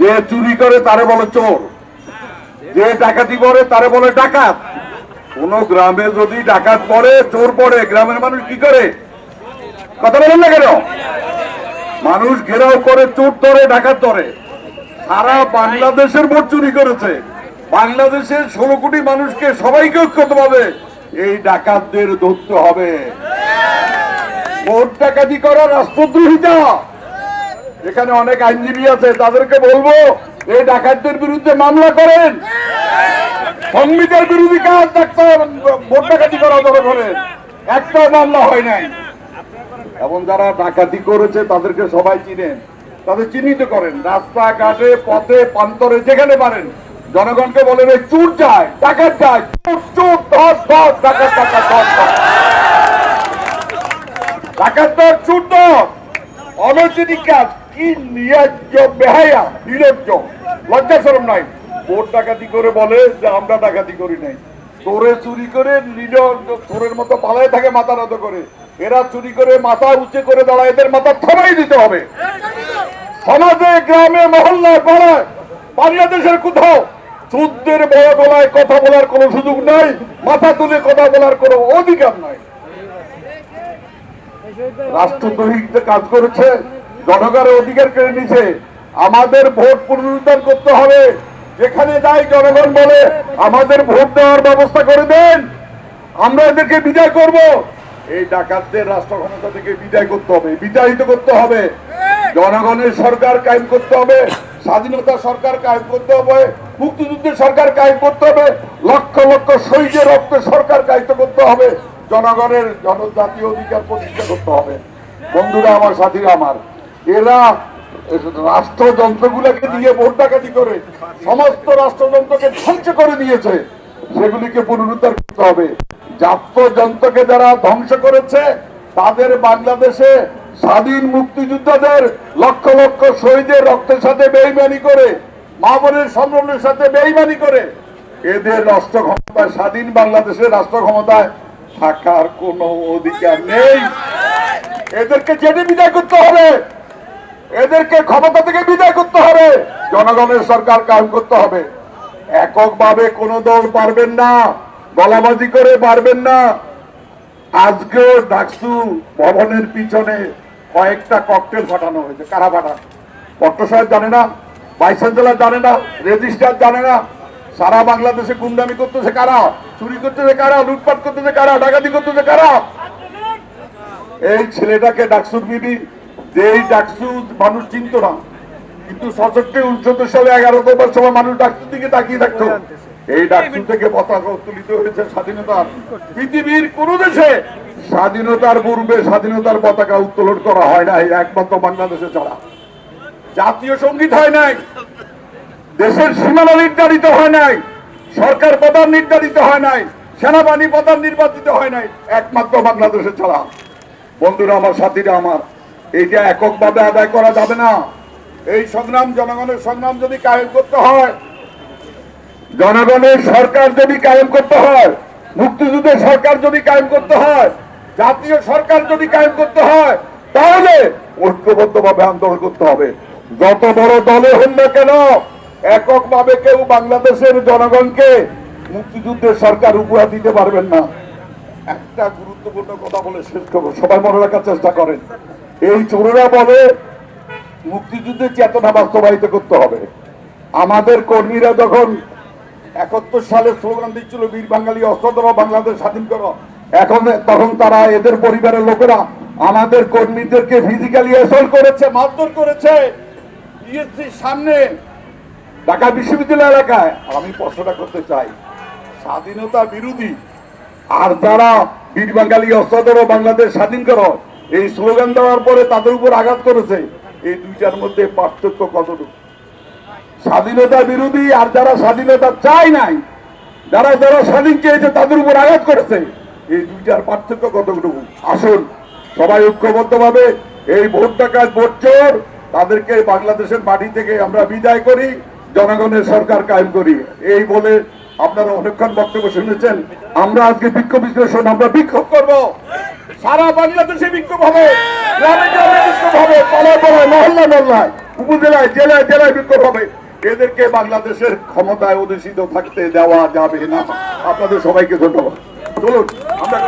যে চুরি করে তারে বলে চোর, যে ডাকাতি করে তারে বলে ডাকাত। কোন গ্রামে যদি ডাকাত পড়ে, চোর পড়ে, গ্রামের মানুষ কি করে? কথা বলেন না কেন? মানুষ ঘেরাও করে, চোর ধরে, ডাকাত ধরে। সারা বাংলাদেশের ভোট চুরি করেছে। বাংলাদেশের 16 কোটি মানুষকে সবাইকে ঐক্যবদ্ধভাবে এই ডাকাতদের ধরতে হবে। ভোট ডাকাতি করা রাষ্ট্রদ্রোহিতা। এখানে অনেক আইনজীবী আছে, তাদেরকে বলবো এই ডাকাতদের বিরুদ্ধে মামলা করেন। সংবিধান বিরোধী কাজ ভোট ডাকাতি করা জনগণের একটা মামলা হয় নাই। এবং যারা ডাকাতি করেছে তাদেরকে সবাই চিনেন, তাদের চিহ্নিত করেন। রাস্তাঘাটে, পথে, প্রান্তরে, যেখানে পারেন জনগণকে বলেন এই চোর যায়, ডাকাত যায়, চোর চোর, ধর ধর, ডাকাত ডাকাত, ধর ধর, ডাকাত ধর, চোর ধর। অনৈতিক কাজ, কি নির্লজ্জ, বেহায়া, নির্লজ্জ, লজ্জা শরম নাই। ভোট ডাকাতি করে বলে যে আমরা ডাকাতি করি নাই। চোরে চুরি করে চোরের মতো পালায় থাকে, মাথা নত করে। এরা চুরি করে মাথা উঁচে করে দাঁড়ায়, এদের মাথা থামাই দিতে হবে। সমাজে, গ্রামে, মহল্লায়, পাড়ায়, বাংলাদেশের কোথাও চোরদের বড় গলায় কথা বলার কোন সুযোগ নাই, মাথা তুলে কথা বলার কোন অধিকার নাই। রাষ্ট্রদ্রোহী কাজ করেছে, জনগণের অধিকার কেড়ে নিছে। আমাদের ভোট পুনরুদ্ধার করতে হবে। যেখানে যাই জনগণ বলে আমাদের ভোট দেওয়ার ব্যবস্থা করে দেন, আমরা এদেরকে বিদায় করব। এই ডাকাতদের রাষ্ট্র ক্ষমতা থেকে বিদায় করতে হবে, বিতাড়িত করতে হবে। জনগণের সরকার কায়েম করতে হবে, স্বাধীনতা সরকার কায়েম করতে হবে, মুক্তিযুদ্ধের সরকার কায়েম করতে হবে, লক্ষ লক্ষ শহীদের রক্তের সরকার কায়েম করতে হবে, জনগণের জনজাতীয় অধিকার প্রতিষ্ঠা করতে হবে। বন্ধুরা আমার, সাথীরা আমার, এরা রাষ্ট্রযন্ত্রগুলোকে দিয়ে ভোট ডাকাতি করে সমস্ত রাষ্ট্রযন্ত্রকে ধ্বংস করে দিয়েছে। সেগুলিকে পুনরুদ্ধার করতে হবে। জাতীয়যন্ত্রকে যারা ধ্বংস করেছে তাদের বাংলাদেশে স্বাধীন মুক্তিযোদ্ধাদের লক্ষ লক্ষ শহীদের রক্তের সাথে বেইমানি করে, মা বোনের সম্মানের সাথে বেইমানি করে এদের রাষ্ট্র ক্ষমতায়, স্বাধীন বাংলাদেশের রাষ্ট্র ক্ষমতায় থাকার কোন অধিকার নেই। এদেরকে জেনে বিদায় করতে হবে, এদেরকে ক্ষমতা থেকে বিদায় করতে হবে, জনগণের সরকার কায়েম করতে হবে। এককভাবে কোন দল পারবেন না, গলাবাজি করে পারবেন না। আজকেও ডাকসু ভবনের পিছনে কয়েকটা ককটেল ফাটানো হয়েছে। কারা ফাটানো? পট্ট সাহেব জানে না, ভাইস চ্যান্সেলর জানে না, রেজিস্ট্রার জানে না। সারা বাংলাদেশে গুন্ডামি করতেছে কারা? চুরি করতেছে কারা? লুটপাট করতেছে কারা? ডাকাতি করতেছে কারা? এই ছেলেটাকে ডাকসুর বিবি, যেই ডাকসু মানুষ চিনত না, কিন্তু 1969 সালে 11 সময় মানুষ ডাকসুর দিকে তাকিয়ে থাকতো। এই ডাকসু থেকে পতাকা উত্তোলিত হয়েছে স্বাধীনতা। পৃথিবীর কোন দেশে স্বাধীনতার পূর্বে স্বাধীনতার পতাকা উত্তোলন করা হয় নাই, একমাত্র বাংলাদেশে ছাড়া। জাতীয় সঙ্গীত হয় নাই, দেশের সীমানা নির্ধারিত হয় নাই, সরকার প্রধান নির্ধারিত হয় নাই, সেনাবাহিনী প্রধান নির্বাচিত হয় নাই, একমাত্র বাংলাদেশে ছাড়া। বন্ধুরা আমার, সাথীরা আমার, এইটা এককভাবে আদায় করা যাবে না। এই সংগ্রাম, জনগণের সংগ্রাম যদি কায়েম করতে হয়, জনগণের সরকার যদি কায়েম করতে হয়, মুক্তিযুদ্ধের সরকার যদি কায়েম করতে হয়, জাতীয় সরকার যদি কায়েম করতে হয়, তাহলে ঐক্যবদ্ধভাবে আন্দোলন করতে হবে। যত বড় দলে হন না কেন, এককভাবে কেউ বাংলাদেশের জনগণকে মুক্তিযুদ্ধের সরকার উপহার দিতে পারবেন না। একটা গুরুত্বপূর্ণ কথা বলে শেষ করবো, সবাই মনে রাখার চেষ্টা করেন। এই চোরেরা বলে মুক্তিযুদ্ধের চেতনা বাস্তবায়িত করতে হবে। আমাদের কর্মীরা যখন 71 সালে স্লোগান দিচ্ছিল বীর বাঙালি অস্ত্র ধরো, বাংলাদেশ স্বাধীন করো, তখন তারা, এদের পরিবারের লোকেরা আমাদের কর্মীদেরকে ফিজিক্যালি অ্যাসল্ট করেছে, মারধর করেছে ইএসসির সামনে, ঢাকা বিশ্ববিদ্যালয় এলাকায়। আমি প্রশ্নটা করতে চাই, স্বাধীনতা বিরোধী আর যারা বীর বাঙালি অস্ত্র ধরো, বাংলাদেশ স্বাধীন করো এই স্লোগান দেওয়ার পরে তাদের উপর আঘাত করেছে, এই দুইটার মধ্যে পার্থক্য কতটুকু? স্বাধীনতা বিরোধী আর যারা স্বাধীনতা চায় নাই, যারা যারা স্বাধীন চেয়েছে তাদের উপর আঘাত করেছে, এই দুইটার পার্থক্য কতটুকু? আসুন সবাই ঐক্যবদ্ধভাবে এই ভোট ডাকাত, ভোট চোর, তাদেরকে বাংলাদেশের মাটি থেকে আমরা বিদায় করি, জনগণের সরকার কায়েম করি। এই বলে আপনারা অনেকক্ষণ বক্তব্য শুনেছেন। আমরা আজকে বিক্ষোভ বিশ্লেষণ, আমরা বিক্ষোভ করব, সারা বাংলাদেশে বিক্ষোভ হবে, গ্রামে গ্রামে বিক্ষোভ হবে, পাড়ায় পাড়ায়, মহল্লায় মহল্লায়। উপজেলায় জেলায় জেলায় বিক্ষোভ হবে। এদেরকে বাংলাদেশের ক্ষমতায় অধিষ্ঠিত থাকতে দেওয়া যাবে না। আপনাদের সবাইকে ধন্যবাদ। চলুন আমরা